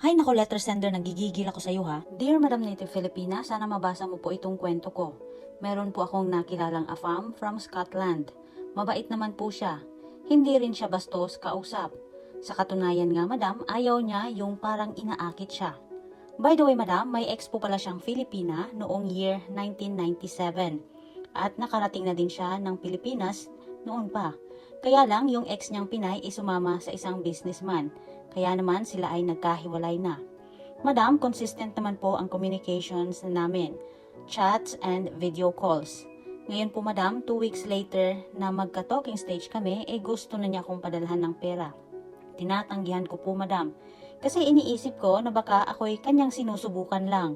Hay naku, letter sender, nagigigil ako sa iyo ha. Dear Madam Native Filipina, sana mabasa mo po itong kwento ko. Meron po akong nakilalang AFAM from Scotland. Mabait naman po siya. Hindi rin siya bastos kausap. Sa katunayan nga madam, ayaw niya yung parang inaakit siya. By the way madam, may ex po pala siyang Filipina noong year 1997. At nakarating na din siya ng Pilipinas noon pa. Kaya lang yung ex niyang Pinay ay sumama sa isang businessman. Kaya naman sila ay nagkahiwalay na. Madam, consistent naman po ang communications namin. Chats and video calls. Ngayon po madam, 2 weeks later na magka-talking stage kami, gusto na niya akong padalhan ng pera. Tinatanggihan ko po madam. Kasi iniisip ko na baka ako'y kanyang sinusubukan lang.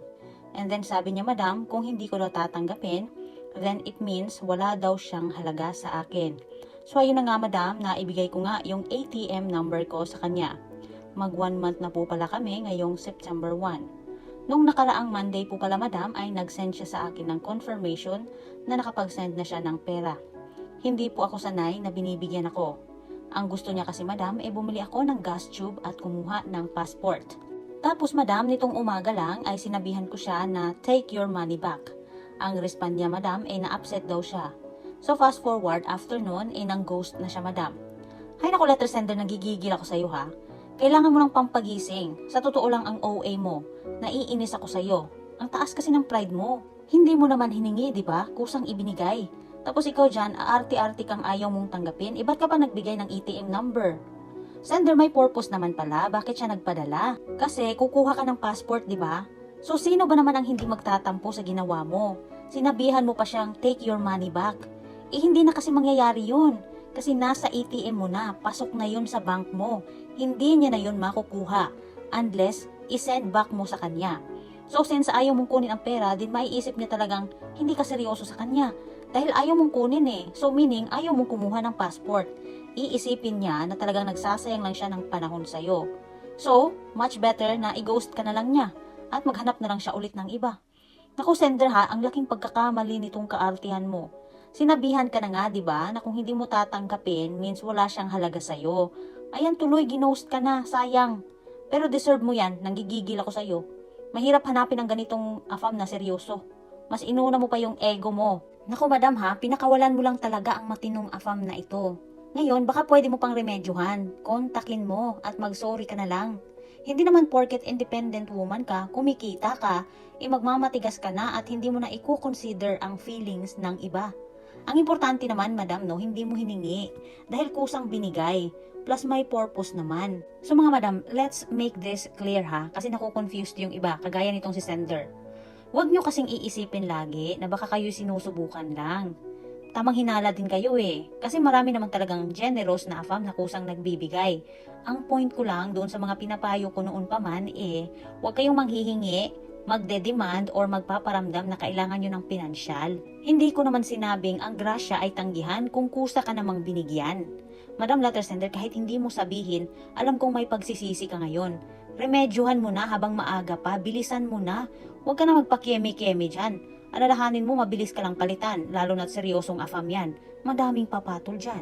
And then sabi niya madam, kung hindi ko daw tatanggapin, then it means wala daw siyang halaga sa akin. So ayun na nga madam, na ibigay ko nga yung ATM number ko sa kanya. Mag 1 month na po pala kami ngayong September 1. Nung nakaraang Monday po pala madam ay nag-send siya sa akin ng confirmation na nakapag-send na siya ng pera. Hindi po ako sanay na binibigyan ako. Ang gusto niya kasi madam bumili ako ng gas tube at kumuha ng passport. Tapos madam, nitong umaga lang ay sinabihan ko siya na take your money back. Ang respond niya madam na-upset daw siya. So fast forward, after noon, nang ghost na siya madam. Hay naku letter sender, nagigigil ako sa iyo ha. Kailangan mo ng pampagising. Sa totoo lang ang OA mo. Naiinis ako sa iyo. Ang taas kasi ng pride mo. Hindi mo naman hiningi, di ba? Kusang ibinigay. Tapos ikaw dyan, aarti-arti kang ayaw mong tanggapin. Ba't ka pa nagbigay ng ATM number? Sender, may purpose naman pala. Bakit siya nagpadala? Kasi kukuha ka ng passport, di ba? So sino ba naman ang hindi magtatampo sa ginawa mo? Sinabihan mo pa siyang take your money back. Hindi na kasi mangyayari yun. Kasi nasa ATM mo na, pasok na yun sa bank mo. Hindi niya na yun makukuha unless isend back mo sa kanya. So since ayaw mong kunin ang pera, din maiisip niya talagang hindi ka seryoso sa kanya. Dahil ayaw mong kunin So meaning, ayaw mong kumuha ng passport. Iisipin niya na talagang nagsasayang lang siya ng panahon sa'yo. So, much better na i-ghost ka na lang niya at maghanap na lang siya ulit ng iba. Naku sender ha, ang laking pagkakamali nitong kaartihan mo. Sinabihan ka na nga, di ba, na kung hindi mo tatanggapin means wala siyang halaga sa'yo. Ayan, tuloy, ginost ka na, sayang. Pero deserve mo yan, nanggigigil ako sa'yo. Mahirap hanapin ang ganitong AFAM na seryoso. Mas inuna mo pa yung ego mo. Naku madam ha, pinakawalan mo lang talaga ang matinong AFAM na ito. Ngayon, baka pwede mo pang remedyohan. Kontakin mo at mag-sorry ka na lang. Hindi naman porket independent woman ka, kumikita ka, magmamatigas ka na at hindi mo na i-consider ang feelings ng iba. Ang importante naman, madam, no, hindi mo hiningi dahil kusang binigay. Plus may purpose naman. So mga madam, let's make this clear ha, kasi naku-confused yung iba, kagaya nitong si sender. Huwag nyo kasing iisipin lagi na baka kayo sinusubukan lang. Tamang hinala din kayo kasi marami naman talagang generous na AFAM na kusang nagbibigay. Ang point ko lang doon sa mga pinapayo ko noon pa man huwag kayong manghihingi, magde-demand or magpaparamdam na kailangan nyo ng pinansyal. Hindi ko naman sinabing ang grasya ay tanggihan kung kusa ka namang binigyan. Madam letter sender, kahit hindi mo sabihin, alam kong may pagsisisi ka ngayon. Remedyohan mo na habang maaga pa, bilisan mo na. Huwag ka na magpakiemi-kiemi dyan. Alalahanin mo, mabilis ka lang palitan, lalo na't seryosong AFAM yan. Madaming papatol dyan.